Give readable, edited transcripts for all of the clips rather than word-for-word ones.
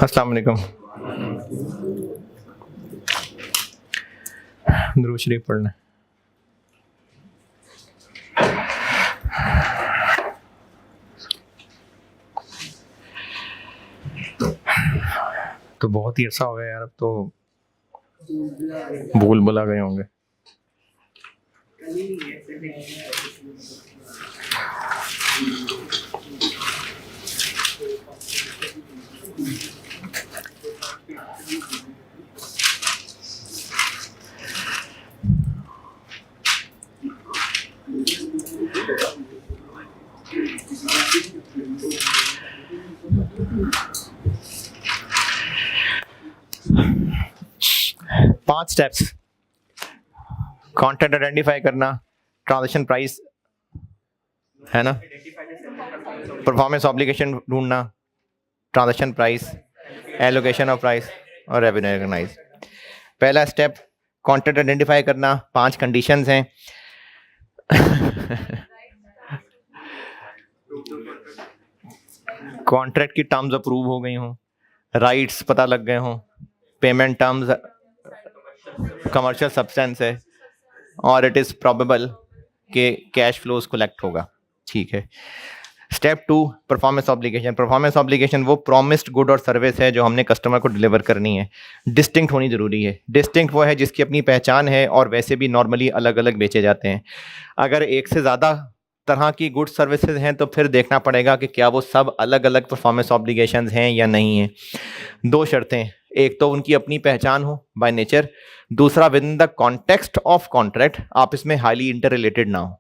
अस्सलाम वालेकुम। दुरूद शरीफ पढ़ना है। तो बहुत ही अर्सा हो गया यार, अब तो भूल भुला गए होंगे। पांच स्टेप्स: कंटेंट आइडेंटिफाई करना, ट्रांजैक्शन प्राइस है ना, परफॉर्मेंस ऑब्लिगेशन ढूंढना, transaction price, allocation of price और रेवेन्यू रिकॉग्नाइज। पहला स्टेप कंटेंट आइडेंटिफाई करना। 5 कंडीशंस हैं। कॉन्ट्रैक्ट की टर्म्स अप्रूव हो गई हों, राइट्स पता लग गए हों, पेमेंट टर्म्स कमर्शियल सब्सटेंस है और इट इज़ प्रोबेबल कि कैश फ्लोज कलेक्ट होगा। ठीक है। Step 2 performance obligation. Performance obligation वो प्रॉमिस्ड गुड और सर्विस है जो हमने कस्टमर को डिलीवर करनी है। डिस्टिंक्ट होनी ज़रूरी है। डिस्टिंक्ट वो है जिसकी अपनी पहचान है और वैसे भी नॉर्मली अलग अलग बेचे जाते हैं। अगर एक से ज़्यादा तरह की गुड सर्विसेज हैं तो फिर देखना पड़ेगा कि क्या वो सब अलग अलग परफॉर्मेंस ऑब्लिगेशंस हैं या नहीं हैं। 2 शर्तें: एक तो उनकी अपनी पहचान हो बाय नेचर, दूसरा with in the context of contract आप इसमें हाईली इंटर रिलेटेड ना हो।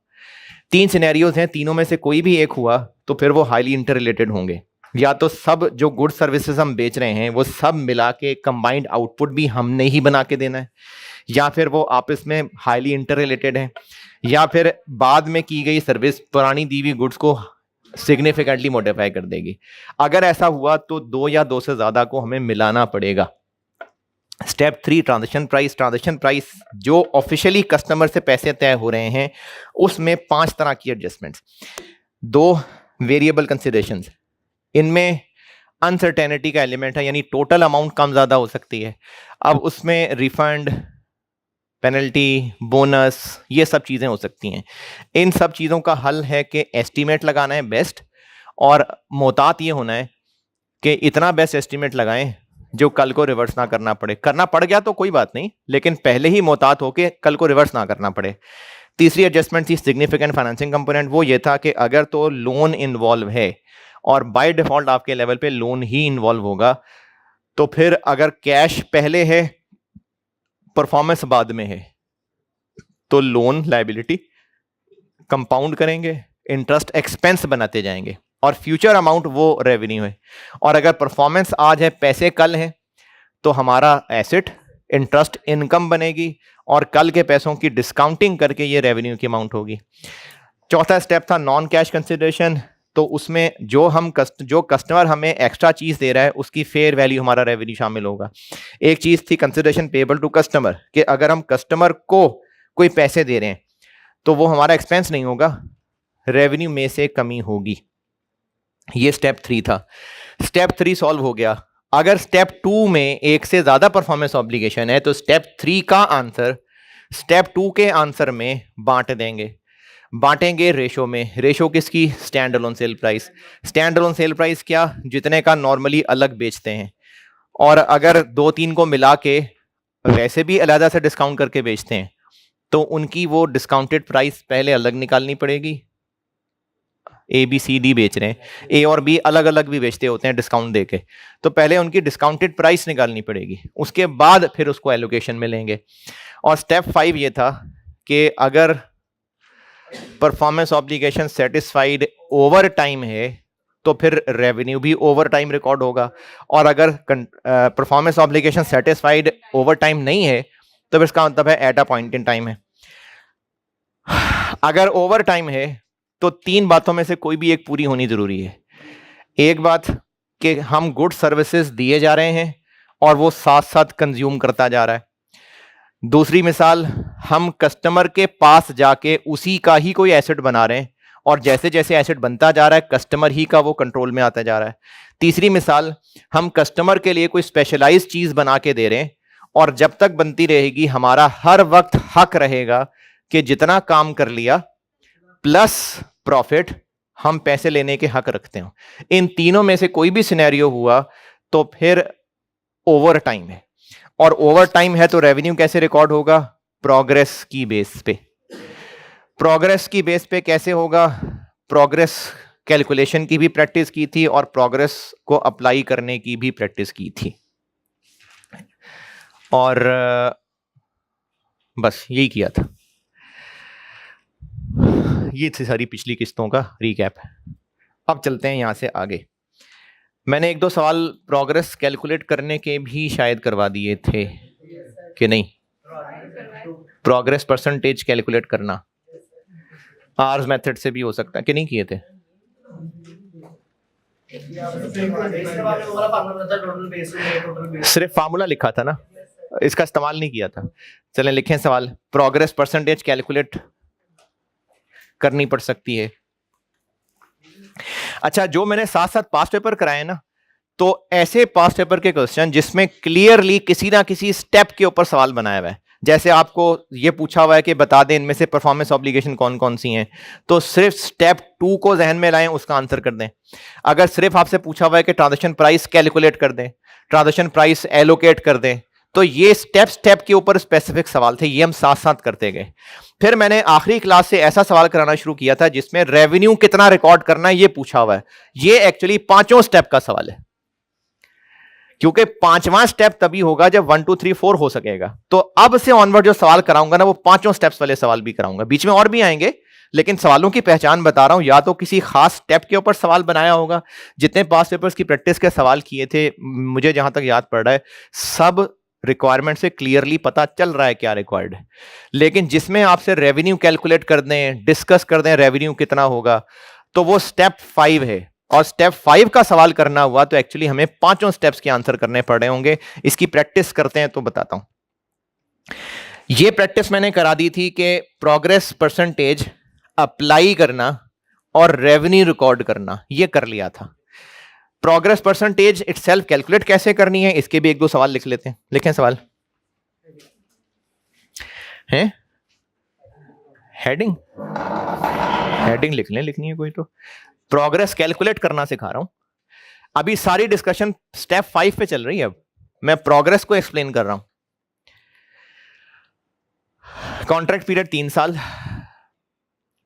3 सिनेरियोज हैं, तीनों में से कोई भी एक हुआ तो फिर वो हाईली इंटर रिलेटेड होंगे। या तो सब जो गुड सर्विसेज हम बेच रहे हैं वो सब मिला के कंबाइंड आउटपुट भी हमने ही बना के देना है, या फिर वो आपस में हाईली इंटर रिलेटेड है, या फिर बाद में की गई सर्विस पुरानी दी हुई गुड्स को सिग्निफिकेंटली मॉडिफाई कर देगी। अगर ऐसा हुआ तो 2 या 2 से ज़्यादा को हमें मिलाना पड़ेगा। Step 3 transaction price. Transaction price जो ऑफिशियली कस्टमर से पैसे तय हो रहे हैं उसमें 5 तरह की एडजस्टमेंट्स। 2 वेरिएबल कंसिडरेशंस, इनमें अनसर्टेनिटी का एलिमेंट है, यानी टोटल अमाउंट कम ज़्यादा हो सकती है। अब उसमें रिफंड, पेनल्टी, बोनस, ये सब चीज़ें हो सकती हैं। इन सब चीज़ों का हल है कि एस्टीमेट लगाना है बेस्ट, और मोहतात ये होना है कि इतना बेस्ट एस्टीमेट लगाएं जो कल को रिवर्स ना करना पड़े। करना पड़ गया तो कोई बात नहीं, लेकिन पहले ही मोहतात होके कल को रिवर्स ना करना पड़े। तीसरी एडजस्टमेंट थी सिग्निफिकेंट फाइनेंसिंग कंपोनेंट। वो ये था कि अगर तो लोन इन्वॉल्व है और बाय डिफॉल्ट आपके लेवल पे लोन ही इन्वॉल्व होगा, तो फिर अगर कैश पहले है परफॉर्मेंस बाद में है तो लोन लायबिलिटी कंपाउंड करेंगे, इंटरेस्ट एक्सपेंस बनाते जाएंगे और फ्यूचर अमाउंट वो रेवेन्यू है। और अगर परफॉर्मेंस आज है, पैसे कल हैं, तो हमारा एसेट इंटरेस्ट इनकम बनेगी और कल के पैसों की डिस्काउंटिंग करके ये रेवेन्यू की अमाउंट होगी। चौथा स्टेप था नॉन कैश कंसिडरेशन। तो उसमें जो कस्टमर हमें एक्स्ट्रा चीज़ दे रहा है उसकी फेयर वैल्यू हमारा रेवेन्यू शामिल होगा। एक चीज़ थी कंसिडरेशन पेबल टू कस्टमर, कि अगर हम कस्टमर को कोई पैसे दे रहे हैं तो वो हमारा एक्सपेंस नहीं होगा, रेवेन्यू में से कमी होगी। ये स्टेप 3 था। स्टेप 3 सॉल्व हो गया। अगर स्टेप 2 में एक से ज्यादा परफॉर्मेंस ऑब्लिगेशन है तो स्टेप 3 का आंसर स्टेप 2 के आंसर में बांटेंगे रेशो में। रेशो किसकी? Stand alone sale price. Stand alone sale price क्या? जितने का नॉर्मली अलग बेचते हैं, और अगर 2-3 को मिला के वैसे भी अलग से डिस्काउंट करके बेचते हैं तो उनकी वो डिस्काउंटेड प्राइस पहले अलग निकालनी पड़ेगी। ABCD बेच रहे हैं, A और B अलग अलग भी बेचते होते हैं डिस्काउंट देके, तो पहले उनकी डिस्काउंटेड प्राइस निकालनी पड़ेगी, उसके बाद फिर उसको एलोकेशन में लेंगे। और स्टेप 5 ये था कि अगर performance obligation satisfied over time है तो फिर रेवेन्यू भी ओवर टाइम रिकॉर्ड होगा, और अगर performance obligation satisfied over time नहीं है तो फिर इसका मतलब है at a point in time है। अगर ओवर टाइम है तो 3 बातों में से कोई भी एक पूरी होनी जरूरी है। एक बात कि हम गुड सर्विसेज दिए जा रहे हैं और वो साथ साथ कंज्यूम करता जा रहा है। दूसरी मिसाल, हम कस्टमर के पास जाके उसी का ही कोई एसेट बना रहे हैं और जैसे जैसे एसेट बनता जा रहा है कस्टमर ही का वो कंट्रोल में आता जा रहा है। तीसरी मिसाल, हम कस्टमर के लिए कोई स्पेशलाइज्ड चीज बना के दे रहे हैं और जब तक बनती रहेगी हमारा हर वक्त हक रहेगा कि जितना काम कर लिया प्लस प्रॉफिट हम पैसे लेने के हक रखते हो। इन तीनों में से कोई भी सिनेरियो हुआ तो फिर ओवर टाइम है, और ओवर टाइम है तो रेवेन्यू कैसे रिकॉर्ड होगा? प्रोग्रेस की बेस पे। प्रोग्रेस की बेस पे कैसे होगा? प्रोग्रेस कैलकुलेशन की भी प्रैक्टिस की थी और प्रोग्रेस को अप्लाई करने की भी प्रैक्टिस की थी, और बस यही किया था। ये थी सारी पिछली किस्तों का रिकैप। अब चलते हैं यहां से आगे। मैंने एक दो सवाल प्रोग्रेस कैलकुलेट करने के भी शायद करवा दिए थे कि नहीं? प्रोग्रेस परसेंटेज कैलकुलेट करना आर्स मेथड से भी हो सकता है कि नहीं किए थे? सिर्फ फार्मूला लिखा था ना, इसका इस्तेमाल नहीं किया था। चलें लिखें सवाल। प्रोग्रेस परसेंटेज कैलकुलेट करनी पड़ सकती है। अच्छा, जो मैंने साथ साथ पास्ट पेपर कराए ना, तो ऐसे पास्ट पेपर के क्वेश्चन जिसमें क्लियरली किसी ना किसी स्टेप के ऊपर सवाल बनाया हुआ है, जैसे आपको ये पूछा हुआ है कि बता दें इनमें से परफॉर्मेंस ऑब्लिगेशन कौन कौन सी हैं, तो सिर्फ स्टेप 2 को जहन में लाएं, उसका आंसर कर दें। अगर सिर्फ आपसे पूछा हुआ है कि ट्रांजैक्शन प्राइस कैलकुलेट कर दें, ट्रांजैक्शन प्राइस एलोकेट कर दें, तो ये स्टेप के ऊपर स्पेसिफिक सवाल थे, ये हम साथ साथ करते गए। फिर मैंने आखिरी क्लास से ऐसा सवाल कराना शुरू किया था जिसमें रेवेन्यू कितना रिकॉर्ड करना है ये पूछा हुआ है। ये एक्चुअली 5 स्टेप का सवाल है, क्योंकि 5वां स्टेप तभी होगा जब 1 2 3 4 हो सकेगा। तो अब से ऑनवर्ड जो सवाल कराऊंगा ना, वो 5 स्टेप्स वाले सवाल भी कराऊंगा। बीच में और भी आएंगे, लेकिन सवालों की पहचान बता रहा हूं। या तो किसी खास स्टेप के ऊपर सवाल बनाया होगा। जितने पास पेपर्स की प्रैक्टिस के सवाल किए थे, मुझे जहां तक याद पड़ रहा है, सब रिक्वायरमेंट से क्लियरली पता चल रहा है क्या रिक्वायर्ड है। लेकिन जिसमें आपसे रेवेन्यू कैलकुलेट कर दें, डिस्कस कर दें रेवेन्यू कितना होगा, तो वो स्टेप 5 है। और स्टेप 5 का सवाल करना हुआ तो एक्चुअली हमें 5 स्टेप्स के आंसर करने पड़े होंगे। इसकी प्रैक्टिस करते हैं तो बताता हूं। ये प्रैक्टिस मैंने करा दी थी कि प्रोग्रेस परसेंटेज अप्लाई करना और रेवेन्यू रिकॉर्ड करना, ये कर लिया था। प्रोग्रेस परसेंटेज इटसेल्फ कैलकुलेट कैसे करनी है, इसके भी एक दो सवाल लिख लेते हैं। लिखें सवाल। हैं? हेडिंग लिख लें, लिखनी है कोई तो। प्रोग्रेस कैलकुलेट करना सिखा रहा हूं। अभी सारी डिस्कशन स्टेप 5 पे चल रही है, अब मैं प्रोग्रेस को एक्सप्लेन कर रहा हूं। कॉन्ट्रैक्ट पीरियड 3 साल,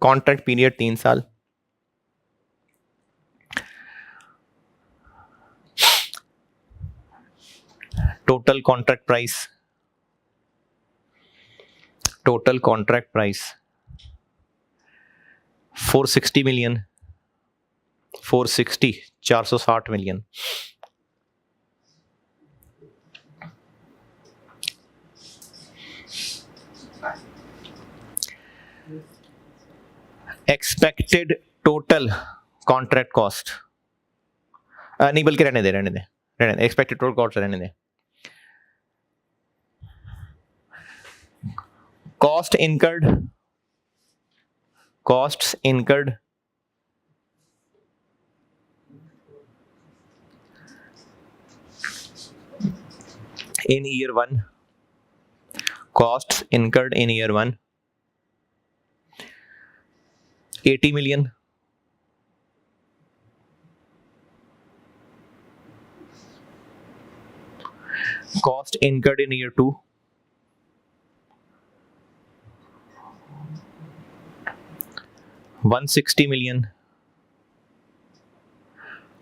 कॉन्ट्रैक्ट पीरियड 3 साल। Total contract price, total contract price 460 million, 460 million. Expected total contract cost, नहीं बल्कि रहने दे, एक्सपेक्टेड टोटल कॉस्ट रहने दे। Cost incurred, costs incurred in year 1, costs incurred in year 1 80 million, cost incurred in year 2 160 million,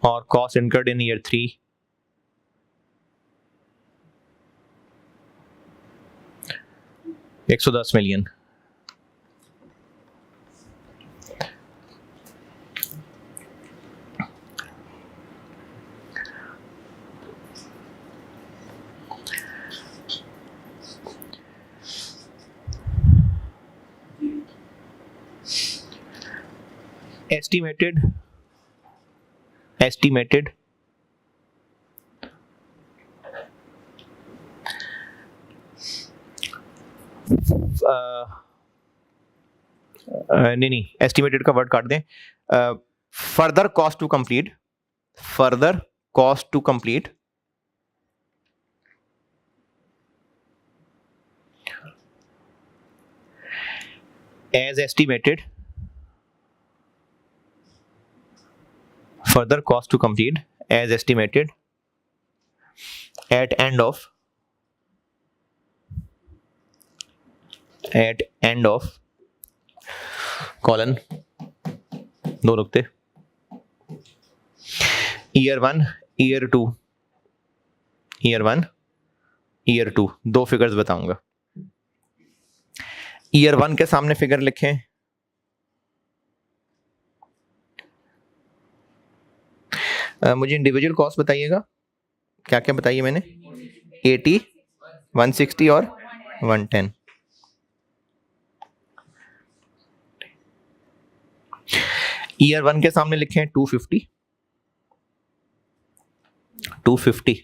और cost incurred in year 3 110 million. estimated नहीं, estimated का word काट दें. Further cost to complete, further cost to complete as estimated, further cost to complete as estimated at end of colon दो रुकते, year 1 year 2, year 1 year 2 दो figures बताऊंगा. Year 1 के सामने फिगर लिखें. मुझे इंडिविजुअल कॉस्ट बताइएगा, क्या क्या बताइए मैंने. 80, 160 और 110. ईयर 1 के सामने लिखें 250, 250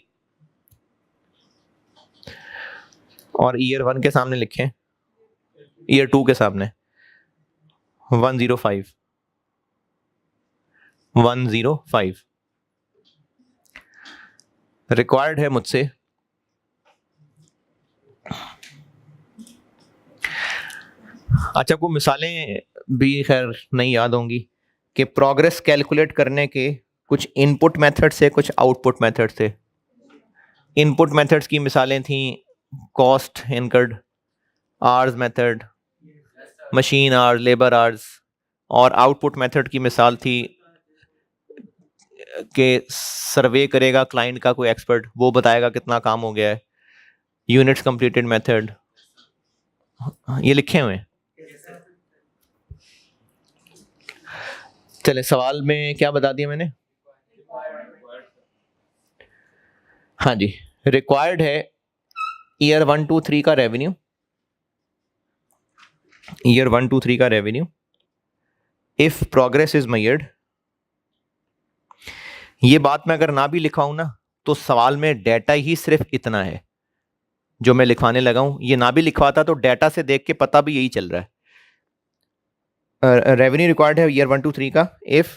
और ईयर 1 के सामने लिखें, ईयर 2 के सामने 105, 105. रिक्वायर्ड है मुझसे अच्छा को मिसालें भी खैर नहीं याद होंगी कि प्रोग्रेस कैलकुलेट करने के कुछ इनपुट मेथड से कुछ आउटपुट मेथड से. इनपुट मेथड्स की मिसालें थी cost incurred, hours method, machine hours, labour hours. और आउटपुट मेथड की मिसाल थी कि सर्वे करेगा क्लाइंट का कोई एक्सपर्ट, वो बताएगा कितना काम हो गया है. यूनिट्स कंप्लीटेड मेथड, ये लिखे हुए हैं. चले सवाल में क्या बता दिया मैंने. हाँ जी, रिक्वायर्ड है ईयर 1 2 3 का रेवेन्यू, ईयर 1 2 3 का revenue. If progress is measured, ये बात मैं अगर ना भी लिखाऊं ना तो सवाल में डेटा ही सिर्फ इतना है जो मैं लिखवाने लगा हूं. ये ना भी लिखवाता तो डेटा से देख के पता भी यही चल रहा है. रेवेन्यू रिक्वायर्ड है ईयर 1 2 3 का if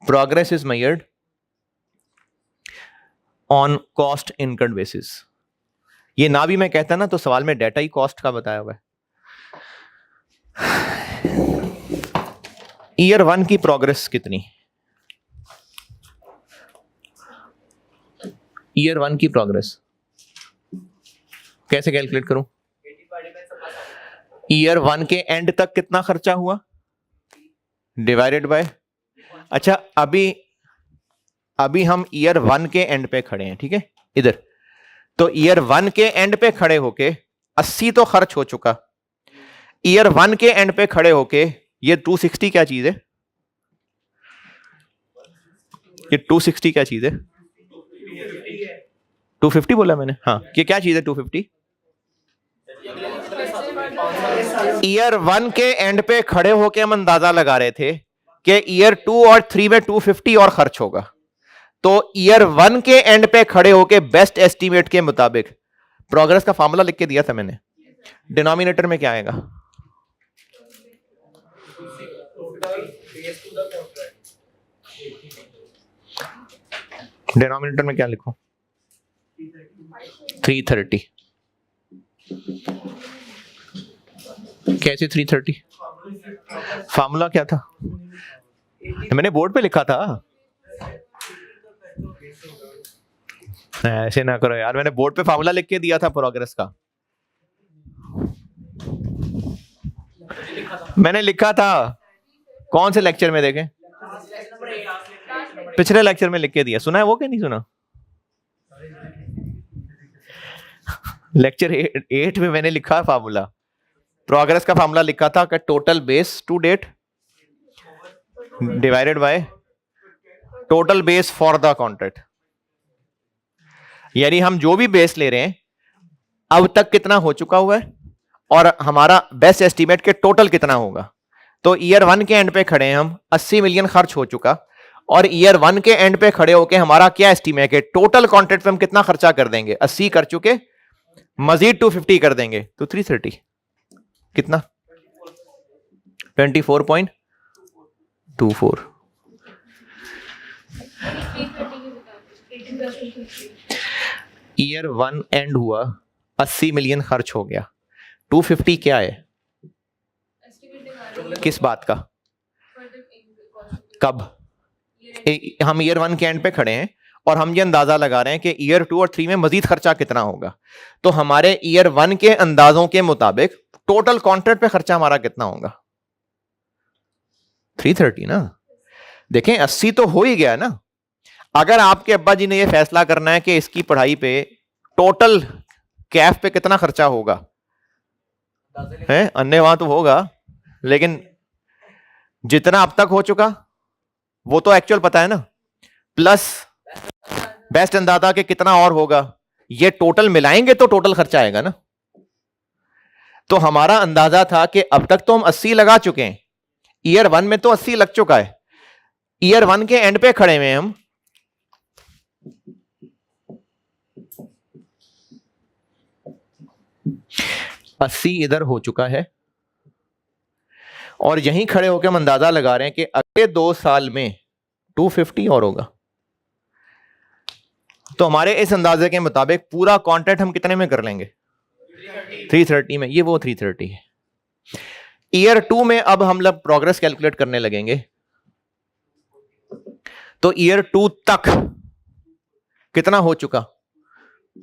progress is measured on cost incurred basis. ये ना भी मैं कहता ना तो सवाल में डेटा ही कॉस्ट का बताया हुआ है. ईयर 1 की प्रोग्रेस कितनी, ईयर 1 की प्रोग्रेस कैसे कैलकुलेट करूं. ईयर 1 के एंड तक कितना खर्चा हुआ डिवाइडेड बाय. अच्छा अभी हम ईयर 1 के एंड पे खड़े हैं, ठीक है इधर. तो ईयर 1 के एंड पे खड़े होके 80 तो खर्च हो चुका. ईयर 1 के एंड पे खड़े होके ये 260 क्या चीज है, ये 260 क्या चीज है. 250 बोला मैंने, हाँ. ये क्या चीज है 250. ईयर 1 के एंड पे खड़े होके हम अंदाजा लगा रहे थे कि ईयर 2 और 3 में 250 और खर्च होगा. तो ईयर 1 के एंड पे खड़े होके बेस्ट एस्टीमेट के मुताबिक प्रोग्रेस का फार्मूला लिख के दिया था मैंने. डिनोमिनेटर में क्या आएगा, डिनोमिनेटर में क्या लिखूं. 330. कैसे 330, फार्मूला क्या था, मैंने बोर्ड पे लिखा था. ऐसे ना करो यार, मैंने बोर्ड पे फार्मूला लिख के दिया था प्रोग्रेस का. मैंने लिखा था कौन से लेक्चर में देखें, पिछले लेक्चर में लिख के दिया. सुना है वो कि नहीं सुना. लेक्चर 8 में मैंने लिखा फार्मूला, प्रोग्रेस का फार्मूला लिखा था कि total base to date divided by total base for the contract. यानी हम जो भी बेस ले रहे हैं अब तक कितना हो चुका हुआ है और हमारा बेस्ट एस्टीमेट के टोटल कितना होगा. तो ईयर 1 के एंड पे खड़े हैं हम, 80 मिलियन खर्च हो चुका. और ईयर 1 के एंड पे खड़े होके हमारा क्या एस्टीमेट है, टोटल कॉन्ट्रैक्ट पे हम कितना खर्चा कर देंगे. 80 कर चुके, मजीद 250 कर देंगे तो 330 कितना 24.24। ईयर 1 एंड हुआ, 80 मिलियन खर्च हो गया, 250 क्या है, किस बात का, कब? हम ईयर 1 के एंड पे खड़े हैं और हम ये अंदाजा लगा रहे हैं कि ईयर 2 और 3 में मजीद खर्चा कितना होगा। तो हमारे ईयर 1 के अंदाजों के मुताबिक टोटल कॉन्ट्रैक्ट पे खर्चा हमारा कितना होगा, 330 ना। देखें 80 तो हो ही गया ना। अगर आपके अब्बा जी ने यह फैसला करना है कि इसकी पढ़ाई पे टोटल कैफ पे कितना खर्चा होगा, है अन्य वहां तो होगा, लेकिन जितना अब तक हो चुका वो तो एक्चुअल पता है ना, प्लस बेस्ट अंदाजा के कितना और होगा, ये टोटल मिलाएंगे तो टोटल खर्चा आएगा ना। तो हमारा अंदाजा था कि अब तक तो हम 80 लगा चुके हैं, ईयर 1 में तो 80 लग चुका है, ईयर 1 के एंड पे खड़े हुए हम, अस्सी इधर हो चुका है और यहीं खड़े होकर हम अंदाजा लगा रहे हैं कि अगले 2 साल में 250 और होगा। तो हमारे इस अंदाजे के मुताबिक पूरा कॉन्ट्रैक्ट हम कितने में कर लेंगे, 330 में। ये वो 330 है। ईयर 2 में अब हम लोग प्रोग्रेस कैलकुलेट करने लगेंगे। तो ईयर 2 तक कितना हो चुका,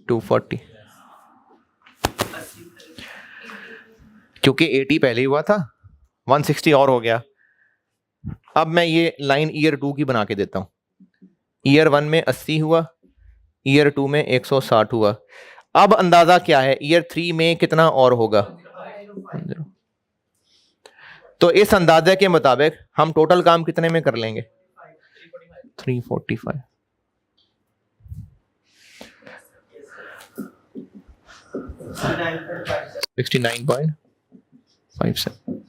240, क्योंकि 80 पहले ही हुआ था, 160 और हो गया। अब मैं ये लाइन ईयर 2 की बना के देता हूं। ईयर 1 में 80 हुआ, ईयर 2 में 160 हुआ। अब अंदाजा क्या है, ईयर 3 में कितना और होगा। तो इस अंदाजे के मुताबिक हम टोटल काम कितने में कर लेंगे, 345। $69.57।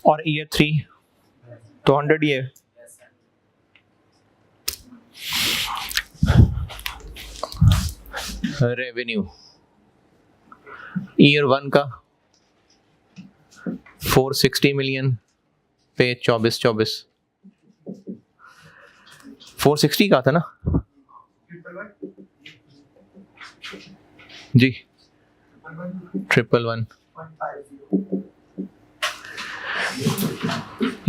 और ईयर 3 तो 100 ही है। रेवेन्यू ईयर 1 का 460 मिलियन पे 24 460 का था ना जी, 111।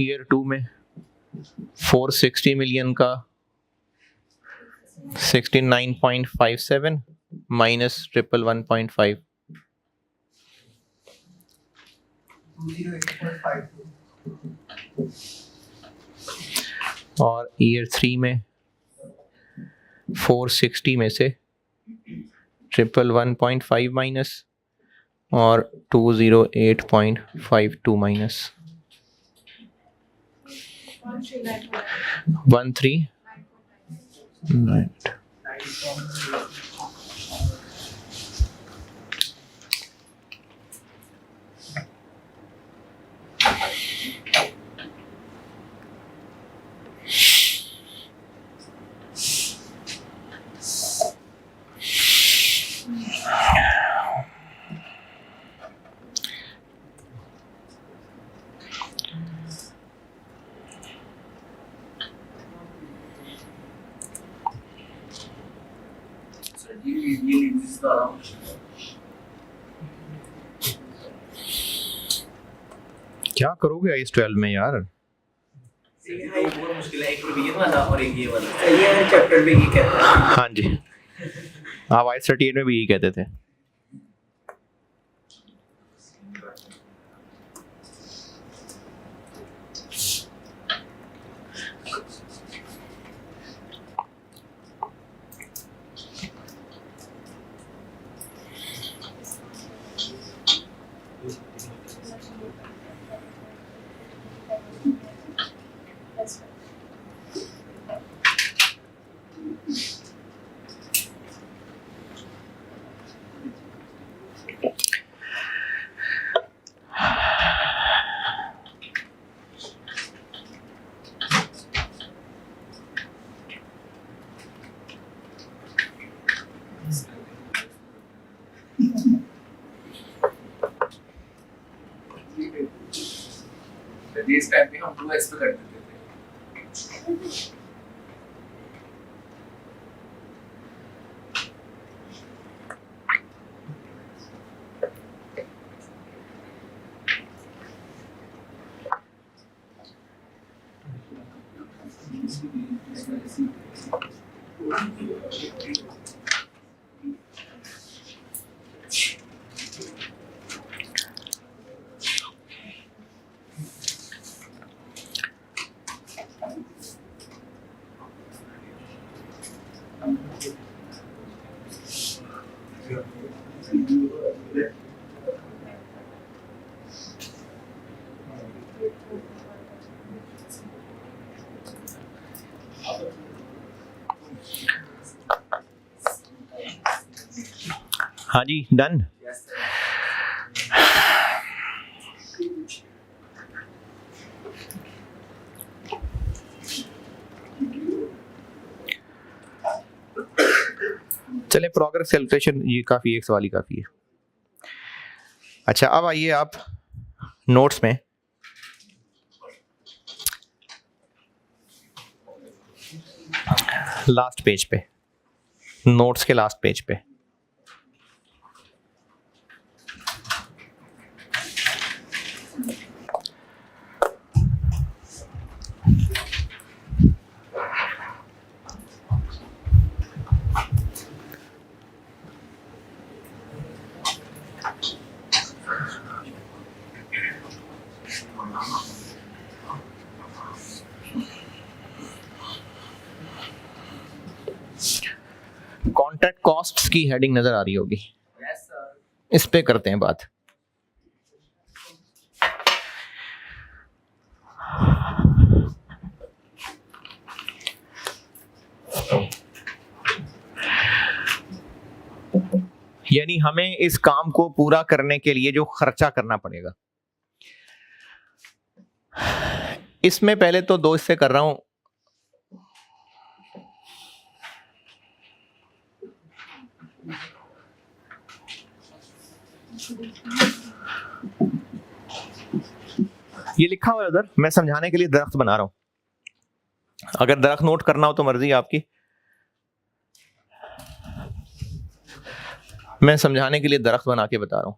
ईयर 2 में 460 मिलियन का 69.57 माइनस 111.5, और ईयर 3 में 460 में से 111.5 माइनस और 208.52 माइनस 13। क्या करोगे आईएस 12 में यार? बहुत मुश्किल है, एक रिवीजन वाला और एक ये वाला। सही है, चैप्टर पे ये कहता है। हाँ जी, आप आईएस 38 में भी यही कहते थे। इस टाइम पे हम 2x पे कर देते थे। हाँ जी, डन। चले, प्रोग्रेस कैलकुलेशन ये काफी, एक सवाल ही काफी है। अच्छा, अब आइए आप नोट्स में लास्ट पेज पे, नोट्स के लास्ट पेज पे कॉन्ट्रैक्ट कॉस्ट्स की हेडिंग नजर आ रही होगी। इस पे करते हैं बात। यानी हमें इस काम को पूरा करने के लिए जो खर्चा करना पड़ेगा, इसमें पहले तो 2 हिस्से कर रहा हूं। ये लिखा हुआ है उधर, मैं समझाने के लिए दरख्त बना रहा हूं। अगर दरख्त नोट करना हो तो मर्जी है आपकी, मैं समझाने के लिए दरख्त बना के बता रहा हूं।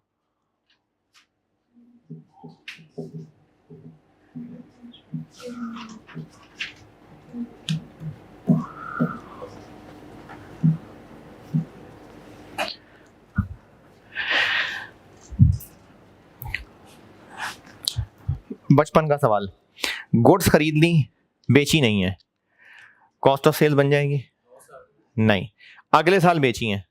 बचपन का सवाल, गुड्स खरीद ली, बेची नहीं है, कॉस्ट ऑफ सेल बन जाएगी? नहीं। अगले साल बेची है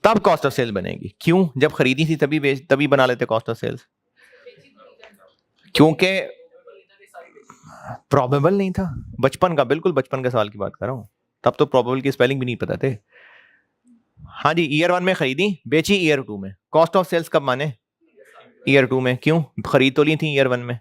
तब कॉस्ट ऑफ सेल बनेगी। क्यों? जब खरीदी थी तभी बना लेते कॉस्ट ऑफ सेल्स, क्योंकि प्रोबेबल नहीं था। बचपन का, बिल्कुल बचपन के सवाल की बात कर रहा हूं। तब तो प्रोबेबल की स्पेलिंग भी नहीं पता थे। हाँ जी, ईयर 1 में खरीदी, बेची ईयर 2 में, कॉस्ट ऑफ सेल्स कब माने? ईयर 2 में। क्यों? खरीद तो ली थी ईयर 1 में,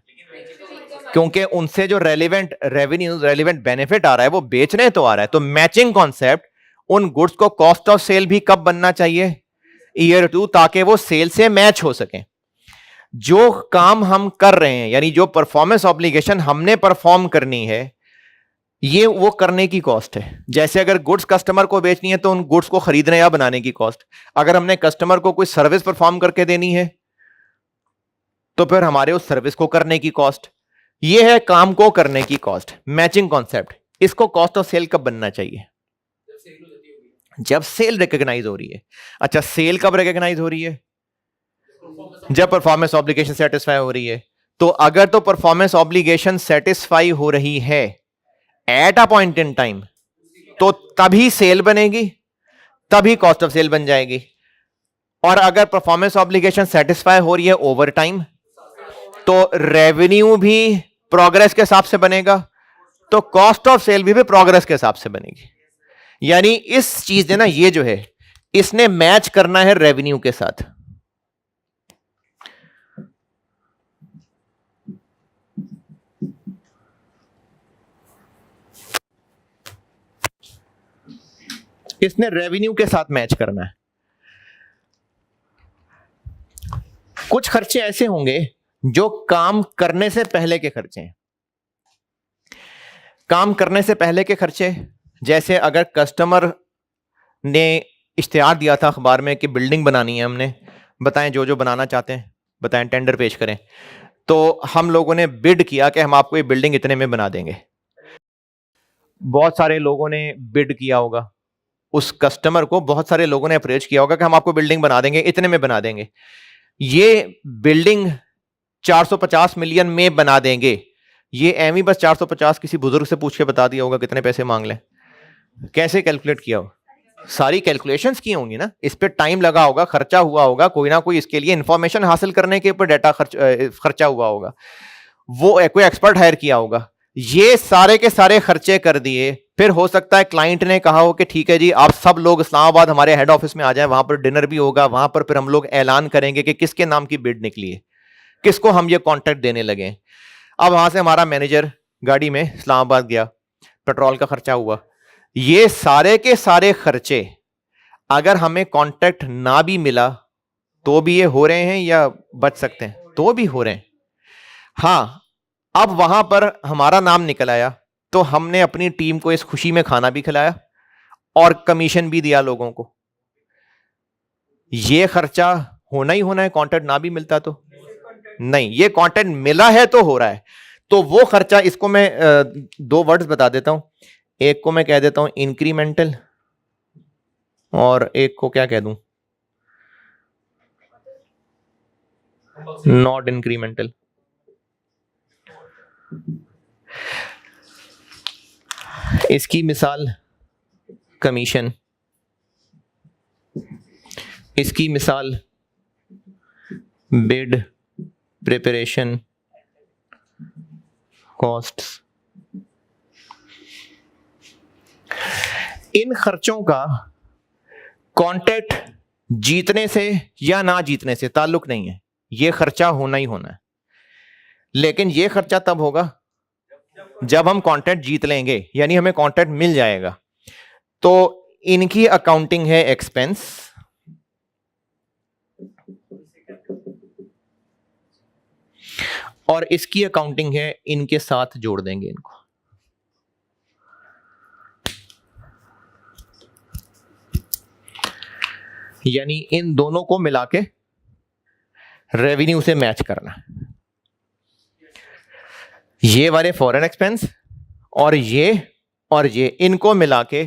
क्योंकि उनसे जो रेलिवेंट रेवेन्यू, रेलिवेंट बेनिफिट आ रहा है वो बेचने तो आ रहा है। तो मैचिंग कॉन्सेप्ट, उन गुड्स को कॉस्ट ऑफ सेल भी कब बनना चाहिए? ईयर 2, ताकि वो सेल से मैच हो सके। जो काम हम कर रहे हैं, यानी जो परफॉर्मेंस ऑब्लिगेशन हमने परफॉर्म करनी है, ये वो करने की कॉस्ट है। जैसे अगर गुड्स कस्टमर को बेचनी है तो उन गुड्स को खरीदने या बनाने की कॉस्ट। अगर हमने कस्टमर को कोई सर्विस परफॉर्म करके देनी है तो फिर हमारे उस सर्विस को करने की कॉस्ट। ये है काम को करने की कॉस्ट, मैचिंग कॉन्सेप्ट। इसको कॉस्ट ऑफ सेल कब बनना चाहिए? जब सेल रिकॉग्नाइज हो रही है। अच्छा, सेल कब रिकॉग्नाइज हो रही है? जब परफॉर्मेंस ऑब्लिगेशन सेटिस्फाई हो रही है। तो अगर तो परफॉर्मेंस ऑब्लिगेशन सेटिस्फाई हो रही है at a point in time, तो तभी सेल बनेगी, तभी कॉस्ट ऑफ सेल बन जाएगी। और अगर परफॉर्मेंस ऑब्लिगेशन सेटिस्फाई हो रही है ओवर टाइम, तो रेवेन्यू भी प्रोग्रेस के हिसाब से बनेगा, तो कॉस्ट ऑफ सेल भी प्रोग्रेस के हिसाब से बनेगी। यानी इस चीज ने ना, ये जो है इसने मैच करना है रेवेन्यू के साथ। इसने रेवेन्यू के साथ मैच करना है। कुछ खर्चे ऐसे होंगे जो काम करने से पहले के खर्चे हैं। काम करने से पहले के खर्चे, जैसे अगर कस्टमर ने इश्तिहार दिया था अखबार में कि बिल्डिंग बनानी है, हमने बताएं जो जो बनाना चाहते हैं बताएं, टेंडर पेश करें, तो हम लोगों ने बिड किया कि हम आपको ये बिल्डिंग इतने में बना देंगे। बहुत सारे लोगों ने बिड किया होगा, उस कस्टमर को बहुत सारे लोगों ने अप्रोच किया होगा कि हम आपको बिल्डिंग बना देंगे, इतने में बना देंगे। ये बिल्डिंग 450 मिलियन में बना देंगे, ये एम ही बस 450 किसी बुजुर्ग से पूछ के बता दिया होगा कितने पैसे मांग लें। कैसे कैलकुलेट किया हो? सारी कैलकुलेशंस की होंगी ना, इस पे टाइम लगा होगा, खर्चा हुआ होगा, कोई ना कोई इसके लिए इंफॉर्मेशन हासिल करने के ऊपर डाटा खर्चा हुआ होगा, वो कोई एक्सपर्ट हायर किया होगा। ये सारे के सारे खर्चे कर दिए। फिर हो सकता है क्लाइंट ने कहा हो कि ठीक है जी, आप सब लोग इस्लामाबाद हमारे हेड ऑफिस में आ जाएं, वहां पर डिनर भी होगा, वहां पर फिर हम लोग ऐलान करेंगे कि किसके नाम की बिड निकली है, किसको हम ये कॉन्ट्रैक्ट देने लगे। अब वहां से हमारा मैनेजर गाड़ी में इस्लामाबाद गया, पेट्रोल का खर्चा हुआ। ये सारे के सारे खर्चे अगर हमें कॉन्ट्रैक्ट ना भी मिला तो भी ये हो रहे हैं या बच सकते हैं? तो भी हो रहे हैं। हाँ, अब वहां पर हमारा नाम निकल आया तो हमने अपनी टीम को इस खुशी में खाना भी खिलाया और कमीशन भी दिया लोगों को। ये खर्चा होना ही होना है, कॉन्ट्रैक्ट ना भी मिलता तो नहीं, ये कॉन्ट्रैक्ट मिला है तो हो रहा है। तो वो खर्चा, इसको मैं दो वर्ड्स बता देता हूं। एक को मैं कह देता हूं इंक्रीमेंटल, और एक को क्या कह दूं, नॉट इंक्रीमेंटल। इसकी मिसाल कमीशन, इसकी मिसाल बिड प्रिपरेशन कॉस्ट्स। इन खर्चों का कॉन्ट्रैक्ट जीतने से या ना जीतने से ताल्लुक नहीं है, यह खर्चा होना ही होना है। लेकिन यह खर्चा तब होगा जब हम कॉन्ट्रैक्ट जीत लेंगे, यानी हमें कॉन्ट्रैक्ट मिल जाएगा। तो इनकी अकाउंटिंग है एक्सपेंस, और इसकी अकाउंटिंग है, इनके साथ जोड़ देंगे इनको। यानी इन दोनों को मिला के रेवेन्यू से मैच करना। ये वाले फॉरेन एक्सपेंस और ये इनको मिला के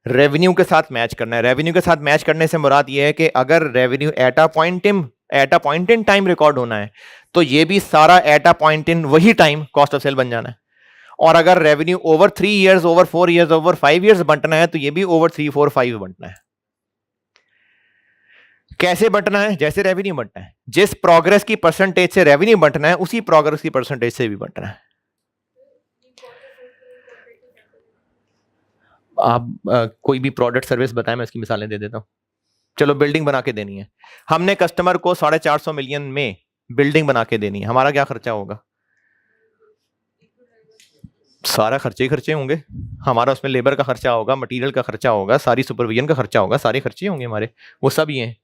रेवेन्यू के साथ मैच करना है। रेवेन्यू के साथ मैच करने से मुराद ये है कि अगर revenue at a point in time record होना है तो ये भी सारा एट अ पॉइंट इन वही टाइम कॉस्ट ऑफ सेल बन जाना है। और अगर revenue over 3 years, over 4 years, over 5 years बंटना है तो ये भी ओवर 3, 4, 5 बंटना है। कैसे बंटना है? जैसे रेवेन्यू बंटना है, जिस प्रोग्रेस की परसेंटेज से रेवेन्यू बंटना है उसी प्रोग्रेस की परसेंटेज से भी बंटना है। आप कोई भी प्रोडक्ट सर्विस बताएं, मैं इसकी मिसालें दे देता हूं। चलो, बिल्डिंग बना के देनी है, हमने कस्टमर को 450 मिलियन में बिल्डिंग बना के देनी है, हमारा क्या खर्चा होगा? सारा खर्चे ही खर्चे होंगे हमारा। उसमें लेबर का खर्चा होगा, मटेरियल का खर्चा होगा, सारी सुपरविजन का खर्चा होगा, सारे खर्चे होंगे हमारे, वो सब ही हैं।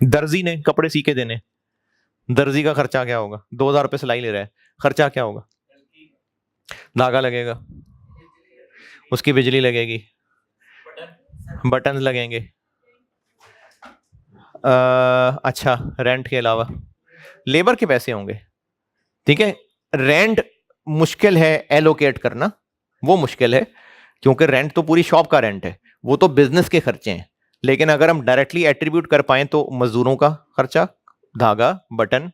दर्जी ने कपड़े सी के देने, दर्जी का खर्चा क्या होगा? 2000 रुपये सिलाई ले रहा है, खर्चा क्या होगा? धागा लगेगा, उसकी बिजली लगेगी, बटन लगेंगे। अच्छा, रेंट के अलावा लेबर के पैसे होंगे। ठीक है, रेंट मुश्किल है एलोकेट करना, वो मुश्किल है क्योंकि रेंट तो पूरी शॉप का रेंट है, वो तो बिजनेस के खर्चे हैं। लेकिन अगर हम डायरेक्टली एट्रीब्यूट कर पाए तो मजदूरों का खर्चा, धागा, बटन,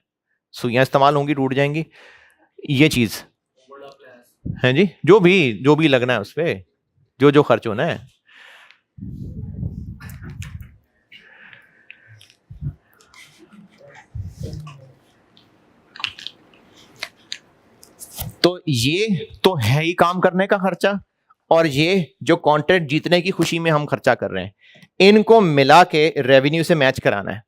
सुइयां इस्तेमाल होंगी, टूट जाएंगी, ये चीज है जी। जो भी लगना है उस पर, जो जो खर्च होना है। तो ये तो है ही काम करने का खर्चा, और ये जो कॉन्ट्रैक्ट जीतने की खुशी में हम खर्चा कर रहे हैं, इनको मिला के रेवेन्यू से मैच कराना है।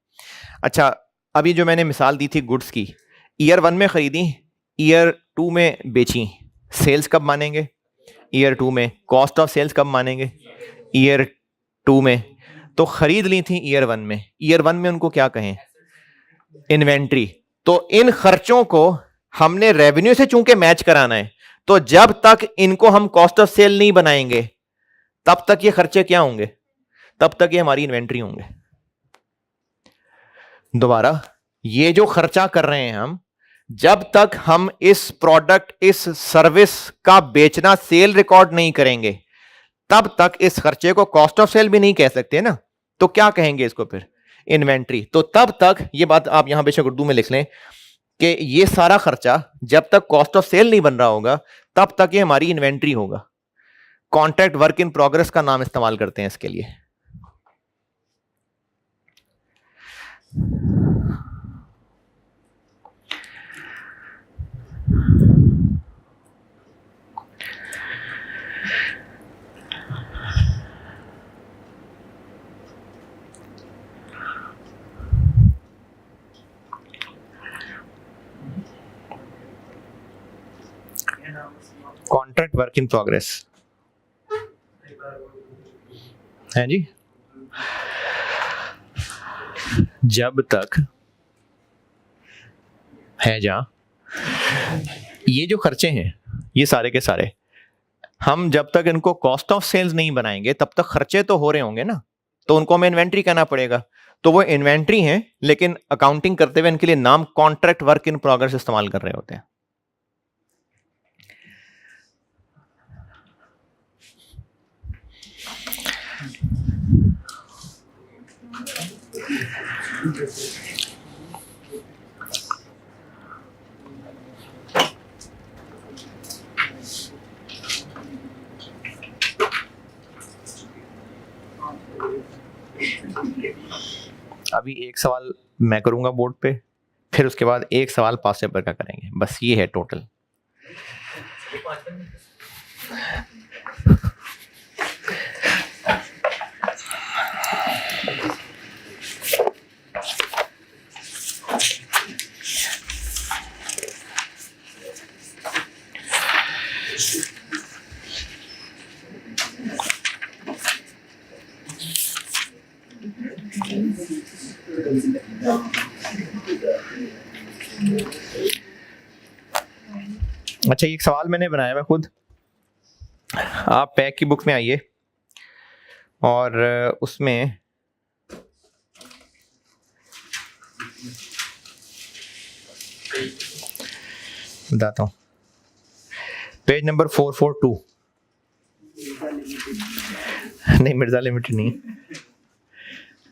अच्छा, अभी जो मैंने मिसाल दी थी गुड्स की, ईयर 1 में खरीदी, ईयर 2 में बेची, सेल्स कब मानेंगे? ईयर 2 में। कॉस्ट ऑफ सेल्स कब मानेंगे? ईयर 2 में। तो खरीद ली थी ईयर 1 में, ईयर 1 में उनको क्या कहें? इन्वेंट्री। तो इन खर्चों को हमने रेवेन्यू से चूंकि मैच कराना है, तो जब तक इनको हम कॉस्ट ऑफ सेल नहीं बनाएंगे तब तक ये खर्चे क्या होंगे? तब तक ये हमारी इन्वेंट्री होंगे। दोबारा, ये जो खर्चा कर रहे हैं हम, जब तक हम इस प्रोडक्ट, इस सर्विस का बेचना सेल रिकॉर्ड नहीं करेंगे, तब तक इस खर्चे को कॉस्ट ऑफ सेल भी नहीं कह सकते ना। तो क्या कहेंगे इसको फिर? इन्वेंट्री। तो तब तक, ये बात आप यहां बेशक उर्दू में लिख लें कि ये सारा खर्चा जब तक कॉस्ट ऑफ सेल नहीं बन रहा होगा तब तक ये हमारी इन्वेंट्री होगा। कॉन्ट्रैक्ट वर्क इन प्रोग्रेस का नाम इस्तेमाल करते हैं इसके लिए। कॉन्ट्रैक्ट वर्क इन प्रोग्रेस है जी। जब तक है जहां ये जो खर्चे हैं, ये सारे के सारे, हम जब तक इनको कॉस्ट ऑफ सेल्स नहीं बनाएंगे तब तक खर्चे तो हो रहे होंगे ना, तो उनको हमें इन्वेंट्री कहना पड़ेगा। तो वो इन्वेंट्री है, लेकिन अकाउंटिंग करते हुए इनके लिए नाम कॉन्ट्रैक्ट वर्क इन प्रोग्रेस इस्तेमाल कर रहे होते हैं। अभी एक सवाल मैं करूंगा बोर्ड पे, फिर उसके बाद एक सवाल पास पेपर का करेंगे, बस ये है टोटल। अच्छा, एक सवाल मैंने बनाया है खुद। आप पैक की बुक में आइए और उसमें बताता हूँ, पेज नंबर 442। नहीं, मिर्जा लिमिटेड नहीं,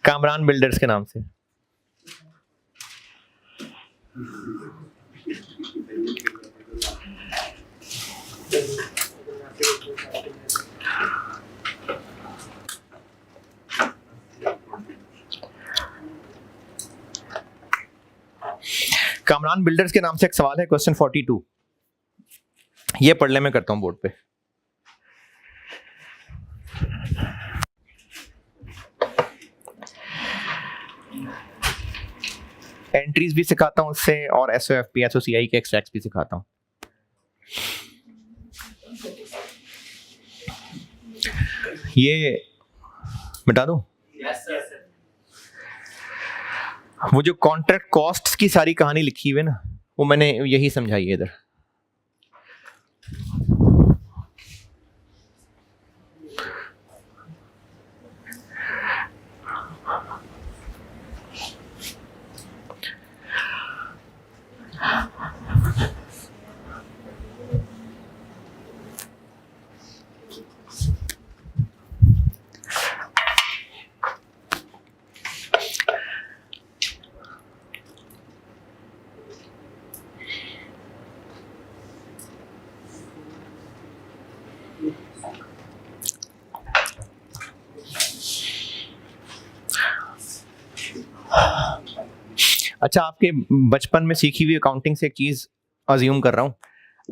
कामरान बिल्डर्स के नाम से। कामरान बिल्डर्स के नाम से एक सवाल है, क्वेश्चन 42। ये पढ़ ले, मैं करता हूं बोर्ड पे। एंट्रीज भी सिखाता हूं उससे, और SOFP SOCI के एक्सट्रैक्ट्स भी सिखाता हूं। ये मिटा दूं? वो जो कॉन्ट्रैक्ट कॉस्ट्स की सारी कहानी लिखी हुई है ना, वो मैंने यही समझाई है इधर। अच्छा, आपके बचपन में सीखी हुई अकाउंटिंग से एक चीज अज्यूम कर रहा हूं,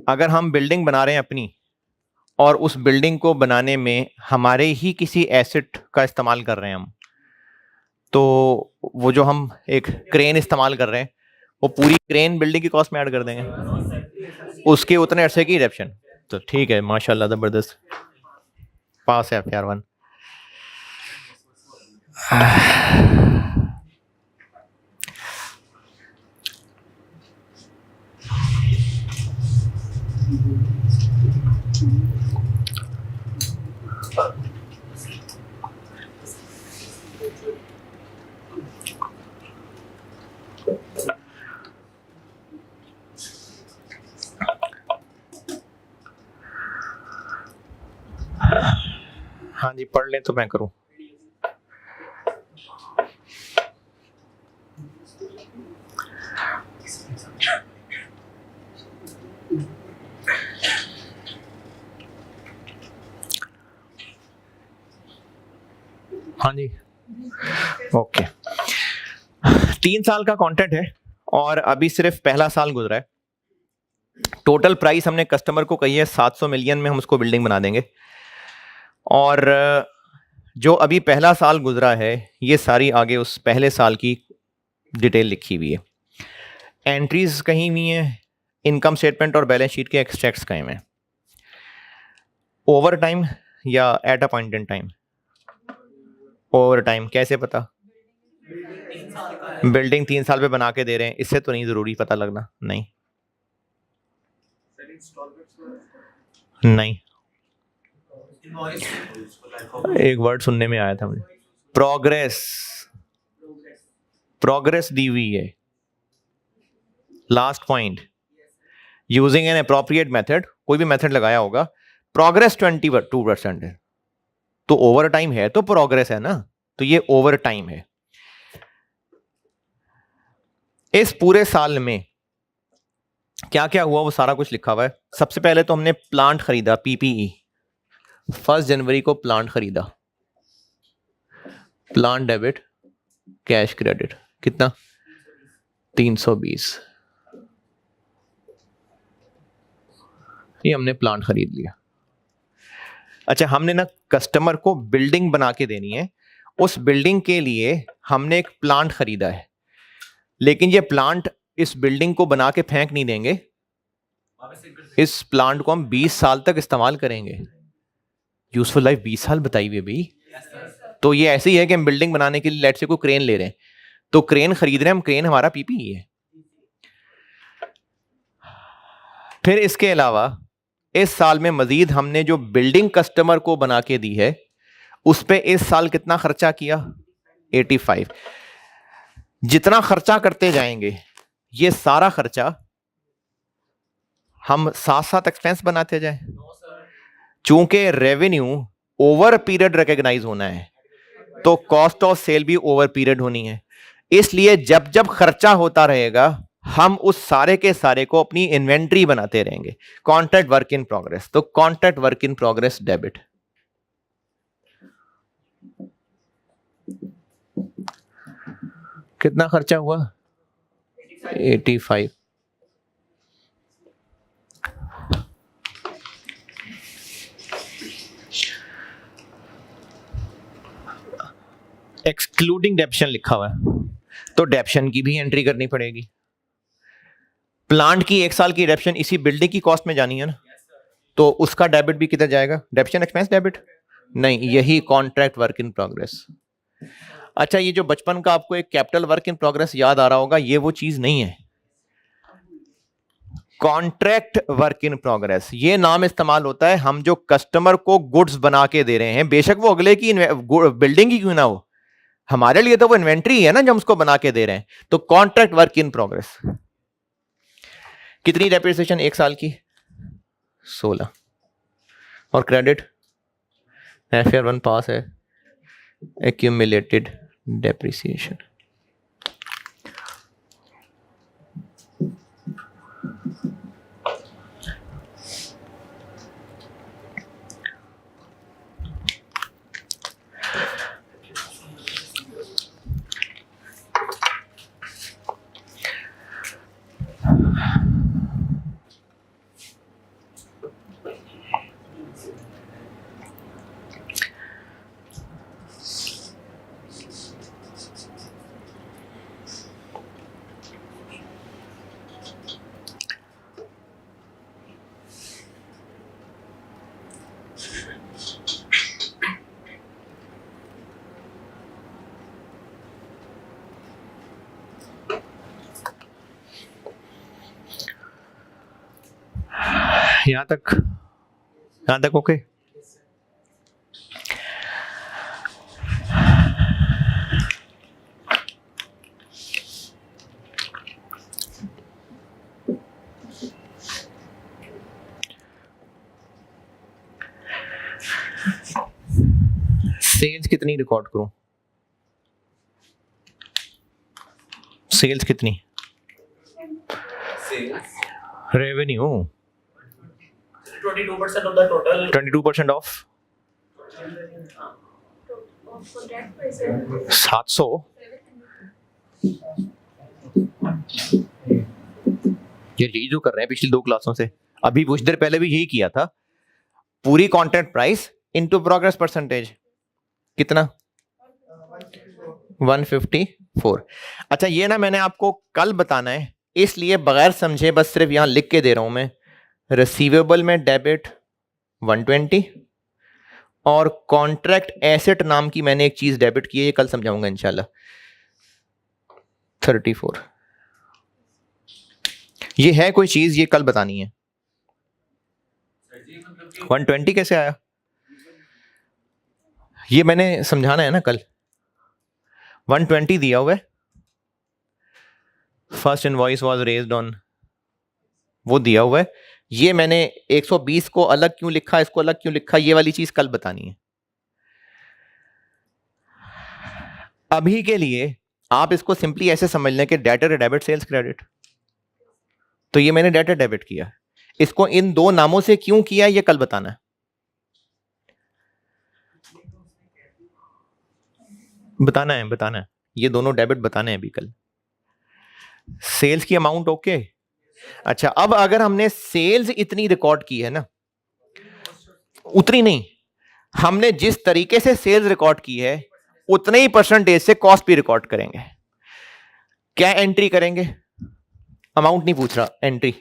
अगर हम बिल्डिंग बना रहे हैं अपनी और उस बिल्डिंग को बनाने में हमारे ही किसी एसेट का इस्तेमाल कर रहे हैं हम, तो वो जो हम एक क्रेन इस्तेमाल कर रहे हैं वो पूरी क्रेन बिल्डिंग की कॉस्ट में ऐड कर देंगे, उसके उतने अरसे की एडेप्शन। तो ठीक है, माशाल्लाह, जबरदस्त, पास है प्यार वन। हाँ जी, पढ़ लें तो मैं करूं। हाँ जी, ओके। 3 साल का कंटेंट है और अभी सिर्फ पहला साल गुजरा है। टोटल प्राइस हमने कस्टमर को कही है 700 मिलियन में हम उसको बिल्डिंग बना देंगे। और जो अभी पहला साल गुजरा है, ये सारी आगे उस पहले साल की डिटेल लिखी हुई है। एंट्रीज कहीं हुई हैं, इनकम स्टेटमेंट और बैलेंस शीट के एक्सट्रैक्ट्स कहीं में। ओवर टाइम या at a point in time? Over time कैसे पता? बिल्डिंग 3 साल पे बना के दे रहे हैं, इससे तो नहीं जरूरी पता लगना। नहीं नहीं, एक वर्ड सुनने में आया था मुझे, प्रोग्रेस। प्रोग्रेस दी हुई है। Last point, using an appropriate method, कोई भी मेथड लगाया होगा। प्रोग्रेस 22% है, तो ओवर टाइम है तो प्रोग्रेस है ना, तो ये ओवर टाइम है। इस पूरे साल में क्या क्या हुआ वो सारा कुछ लिखा हुआ है। सबसे पहले तो हमने प्लांट खरीदा, पीपीई। 1 जनवरी को प्लांट खरीदा, प्लांट डेबिट, कैश क्रेडिट, कितना? 320। ये हमने प्लांट खरीद लिया। अच्छा, हमने ना कस्टमर को बिल्डिंग बना के देनी है, उस बिल्डिंग के लिए हमने एक प्लांट खरीदा है, लेकिन ये प्लांट इस बिल्डिंग को बना के फेंक नहीं देंगे, इस प्लांट को हम 20 साल तक इस्तेमाल करेंगे। यूजफुल लाइफ 20 साल बताई हुई भाई। तो ये ऐसे ही है कि हम बिल्डिंग बनाने के लिए लेट से कोई क्रेन ले रहे हैं, तो क्रेन खरीद रहे हैं हम, क्रेन हमारा पीपीई है। फिर इसके अलावा इस साल में मजीद हमने जो बिल्डिंग कस्टमर को बना के दी है, उस पे इस साल कितना खर्चा किया? 85। जितना खर्चा करते जाएंगे, ये सारा खर्चा हम साथ साथ एक्सपेंस बनाते जाए। चूंकि रेवेन्यू ओवर पीरियड रिकॉग्नाइज होना है, तो कॉस्ट ऑफ सेल भी ओवर पीरियड होनी है। इसलिए जब जब खर्चा होता रहेगा, हम उस सारे के सारे को अपनी इन्वेंट्री बनाते रहेंगे। कॉन्ट्रैक्ट वर्क इन प्रोग्रेस, तो contract work in progress debit. कितना खर्चा हुआ? 85। एक्सक्लूडिंग डेप्शन लिखा हुआ है, तो डेप्शन की भी एंट्री करनी पड़ेगी। प्लांट की 1 साल की डेप्शन इसी बिल्डिंग की कॉस्ट में जानी है ना, तो उसका डेबिट भी किधर जाएगा? डेप्शन एक्सपेंस डेबिट नहीं, यही कॉन्ट्रैक्ट वर्क इन प्रोग्रेस। अच्छा, ये जो बचपन का आपको एक कैपिटल वर्क इन प्रोग्रेस याद आ रहा होगा, ये वो चीज नहीं है। कॉन्ट्रैक्ट वर्क इन प्रोग्रेस ये नाम इस्तेमाल होता है हम जो कस्टमर को गुड्स बना के दे रहे हैं, बेशक वो अगले की बिल्डिंग ही क्यों ना हो, हमारे लिए तो वो इन्वेंट्री है ना जो हम उसको बना के दे रहे हैं। तो कॉन्ट्रैक्ट वर्क इन प्रोग्रेस। कितनी डेप्रिसिएशन एक साल की? 16। और क्रेडिट FR1 पास है, एक्यूमुलेटेड डेप्रिसिएशन। यहां तक ओके? सेल्स कितनी रिकॉर्ड करूं? सेल्स कितनी? Revenue 22% of the total. 22% of 700। ये यही जो कर रहे हैं पिछली 2 क्लासों से, अभी कुछ देर पहले भी यही किया था। पूरी contract price into progress percentage कितना? 154। अच्छा, ये ना मैंने आपको कल बताना है, इसलिए बगैर समझे बस सिर्फ यहां लिख के दे रहा हूं मैं। रिसीवेबल में डेबिट 120 और कॉन्ट्रैक्ट एसेट नाम की मैंने एक चीज डेबिट की है, ये कल समझाऊंगा इंशाल्लाह। 34 ये है कोई चीज, ये कल बतानी है। 120 कैसे आया? ये मैंने समझाना है ना कल। 120 दिया हुआ है, first invoice was raised on, वो दिया हुआ है। ये मैंने 120 को अलग क्यों लिखा, इसको अलग क्यों लिखा, ये वाली चीज कल बतानी है। अभी के लिए आप इसको सिंपली ऐसे समझ लें कि डेटर डेबिट सेल्स क्रेडिट। तो ये मैंने डेटर डेबिट किया, इसको इन 2 नामों से क्यों किया ये कल बताना है। बताना है ये दोनों डेबिट बताने हैं अभी कल। सेल्स की अमाउंट ओके। अच्छा, अब अगर हमने सेल्स इतनी रिकॉर्ड की है ना, उतनी नहीं, हमने जिस तरीके से सेल्स रिकॉर्ड की है उतने ही परसेंटेज से कॉस्ट भी रिकॉर्ड करेंगे। क्या एंट्री करेंगे? अमाउंट नहीं पूछ रहा, एंट्री।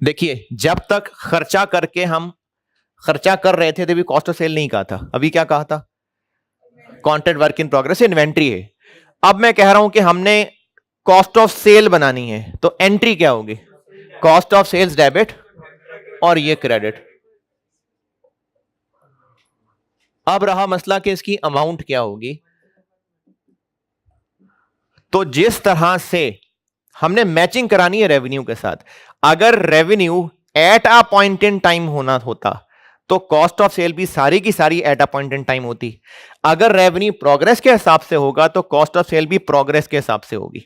देखिए, जब तक खर्चा करके हम खर्चा कर रहे थे तभी कॉस्ट ऑफ सेल नहीं कहा था, अभी क्या कहा था? Contract work in progress inventory है। अब मैं कह रहा हूं कि हमने कॉस्ट ऑफ सेल बनानी है, तो एंट्री क्या होगी? कॉस्ट ऑफ सेल्स डेबिट और ये क्रेडिट। अब रहा मसला कि इसकी अमाउंट क्या होगी। तो जिस तरह से हमने मैचिंग करानी है रेवेन्यू के साथ, अगर revenue at a point in time होना होता तो कॉस्ट ऑफ सेल भी सारी की सारी at a point in time होती। अगर रेवेन्यू प्रोग्रेस के हिसाब से होगा तो कॉस्ट ऑफ सेल भी प्रोग्रेस के हिसाब से होगी।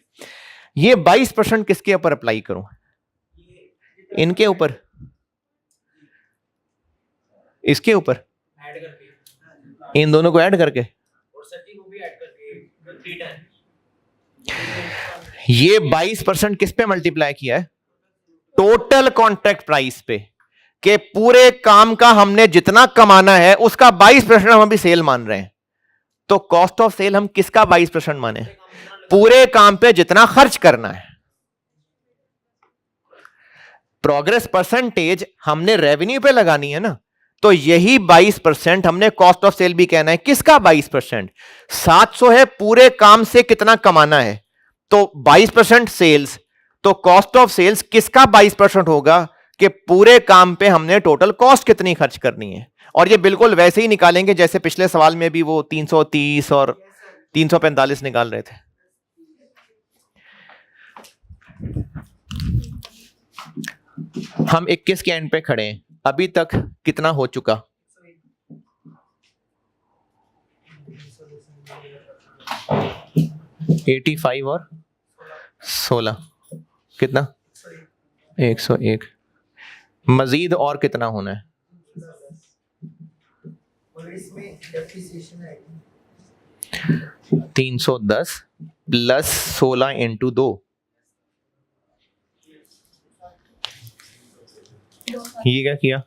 ये 22% किसके ऊपर अप्लाई करूं? इनके ऊपर, इसके ऊपर, इन दोनों को ऐड करके, और सच्ची को भी ऐड करके 310। ये 22% किस पे मल्टीप्लाई किया है? टोटल कॉन्ट्रैक्ट प्राइस पे, कि पूरे काम का हमने जितना कमाना है उसका 22% हम अभी सेल मान रहे हैं। तो कॉस्ट ऑफ सेल हम किसका 22% माने? पूरे काम पे जितना खर्च करना है। प्रोग्रेस परसेंटेज हमने रेवेन्यू पे लगानी है ना, तो यही 22% हमने कॉस्ट ऑफ सेल भी कहना है। किसका 22%? 700 है, पूरे काम से कितना कमाना है, तो 22% सेल्स, तो कॉस्ट ऑफ सेल्स किसका 22% होगा कि पूरे काम पे हमने टोटल कॉस्ट कितनी खर्च करनी है। और ये बिल्कुल वैसे ही निकालेंगे जैसे पिछले सवाल में भी वो 330 और 345 निकाल रहे थे। हम 21 के एंड पे खड़े हैं, अभी तक कितना हो चुका? 85 और 16 कितना? 101। मजीद और कितना होना है? और इसमें डेप्रिसिएशन है 310 प्लस 16 इंटू 2, ये क्या किया?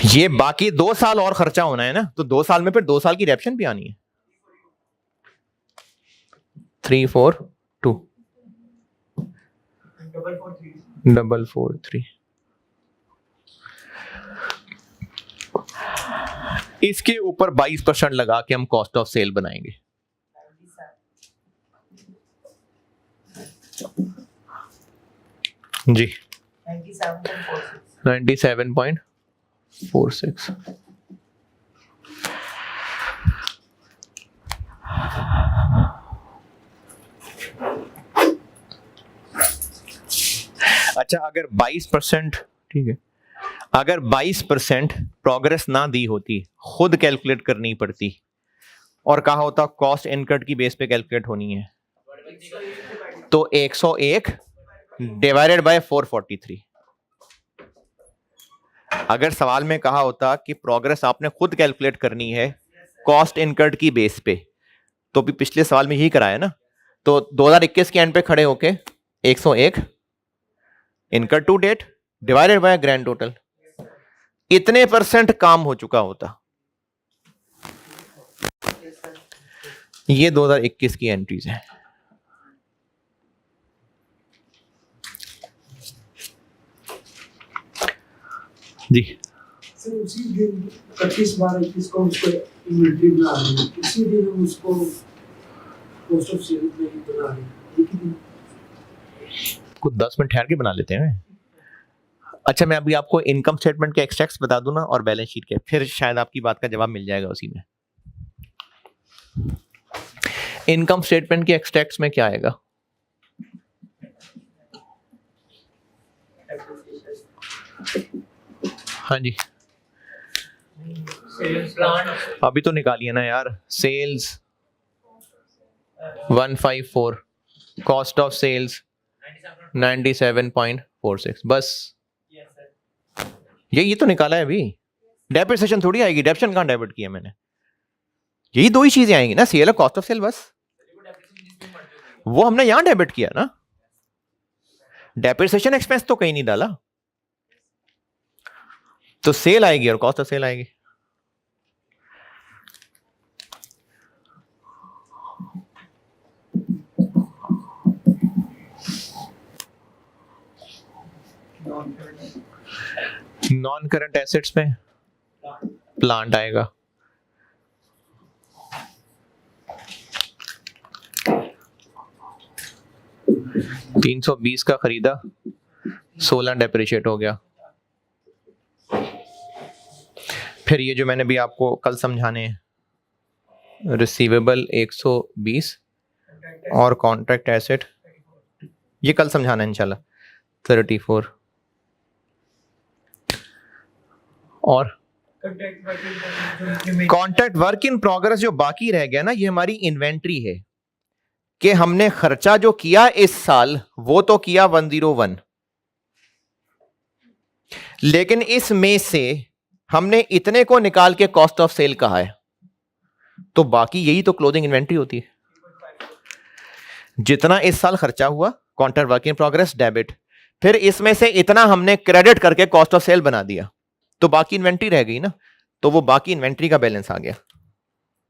ये बाकी 2 साल और खर्चा होना है ना, तो 2 साल में फिर 2 साल की रेप्शन भी आनी है। 342 443। इसके ऊपर 22% लगा के हम कॉस्ट ऑफ सेल बनाएंगे। जी 97.46। अच्छा, अगर 22%, ठीक है, अगर 22% प्रोग्रेस ना दी होती, खुद कैलकुलेट करनी पड़ती और कहा होता कॉस्ट इनकट की बेस पे कैलकुलेट होनी है, तो 101 डिवाइडेड बाय 443। अगर सवाल में कहा होता कि प्रोग्रेस आपने खुद कैलकुलेट करनी है कॉस्ट इनकट की बेस पे, तो भी पिछले सवाल में यही कराया ना, तो 2021 के एंड पे खड़े होके 101 incurred to date divided by grand total, इतने % काम हो चुका होता। ये 2021 की एंट्रीज हैं। जी सर उसी दिन 31/21 को उसको इन्वेंटरी बना रहे हैं, उसी दिन हम उसको कॉस्ट ऑफ सेल में बना रहे हैं, एक ही दिन। कुछ 10 मिनट ठहर के बना लेते हैं। अच्छा, मैं अभी आपको इनकम स्टेटमेंट के एक्सट्रैक्ट्स बता दूं ना, और बैलेंस शीट के, फिर शायद आपकी बात का जवाब मिल जाएगा उसी में। इनकम स्टेटमेंट के एक्सट्रैक्ट्स में क्या आएगा? हाँ जी, सेल्स प्लान अभी तो निकालिए ना यार। सेल्स 154, कॉस्ट ऑफ सेल्स 97.46, बस ये तो निकाला है अभी। डेप्रिसिएशन थोड़ी आएगी, डेप्रिसिएशन कहां डेबिट किया मैंने? यही 2 ही चीजें आएंगी ना, सेल और कॉस्ट ऑफ सेल, बस वो हमने यहां डेबिट किया ना। डेप्रिसिएशन एक्सपेंस तो कहीं नहीं डाला, तो सेल आएगी और कॉस्ट ऑफ सेल आएगी। नॉन करंट एसेट्स में प्लांट आएगा, $320 का खरीदा, 16 डेप्रिशिएट हो गया। फिर ये जो मैंने भी आपको कल समझाने, रिसीवेबल 120 और कॉन्ट्रैक्ट एसेट, ये कल समझाना है इंशाल्लाह, 34 और कॉन्ट्रैक्ट वर्क इन प्रोग्रेस जो बाकी रह गया ना, ये हमारी इन्वेंट्री है कि हमने खर्चा जो किया इस साल वो तो किया 101, लेकिन इसमें से हमने इतने को निकाल के कॉस्ट ऑफ सेल कहा है, तो बाकी यही तो क्लोजिंग इन्वेंट्री होती है। जितना इस साल खर्चा हुआ contract work in progress debit, फिर इसमें से इतना हमने क्रेडिट करके कॉस्ट ऑफ सेल बना दिया, तो बाकी इन्वेंट्री रह गई ना, तो वो बाकी इन्वेंट्री का बैलेंस आ गया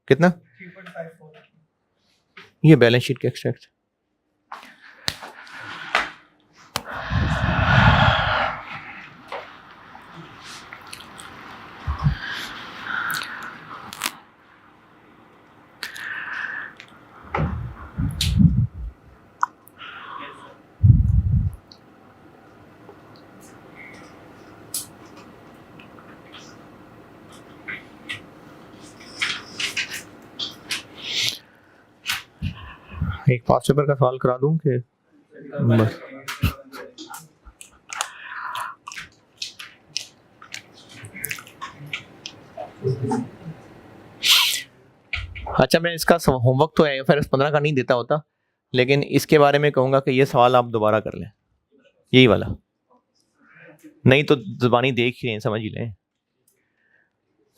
कितना? 3.54। ये बैलेंस शीट के एक्सट्रैक्ट। एक पास्ट पेपर का सवाल करा दूं कि बस। अच्छा, मैं इसका होमवर्क तो IFRS 15 का नहीं देता होता, लेकिन इसके बारे में कहूंगा कि ये सवाल आप दोबारा कर लें, यही वाला, नहीं तो जुबानी देख ही लें, समझ ही लें,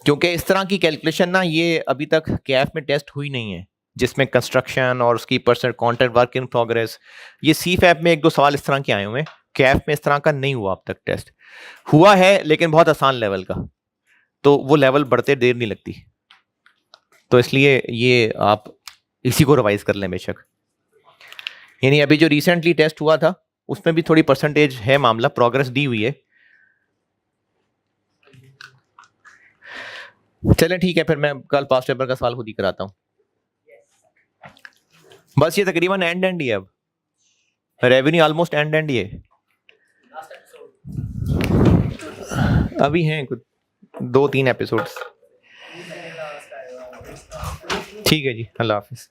क्योंकि इस तरह की कैलकुलेशन ना ये अभी तक कैफ में टेस्ट हुई नहीं है, जिसमें कंस्ट्रक्शन और उसकी percent contract work in progress, ये CFAP में 1-2 सवाल इस तरह के आए हुए हैं। कैफ में इस तरह का नहीं हुआ अब तक, टेस्ट हुआ है लेकिन बहुत आसान लेवल का, तो वो लेवल बढ़ते देर नहीं लगती, तो इसलिए ये आप इसी को रिवाइज कर लें बेशक। यानी अभी जो रिसेंटली टेस्ट हुआ था उसमें भी थोड़ी परसेंटेज है, मामला प्रोग्रेस दी हुई है। चलें ठीक है, फिर मैं कल पास्ट पेपर का सवाल खुद ही कराता हूँ। बस ये तकरीबन एंड ही है, अब रेवेन्यू ऑलमोस्ट एंड ही है, अभी हैं कुछ 2-3 एपिसोड्स। ठीक है जी, अल्लाह हाफिज।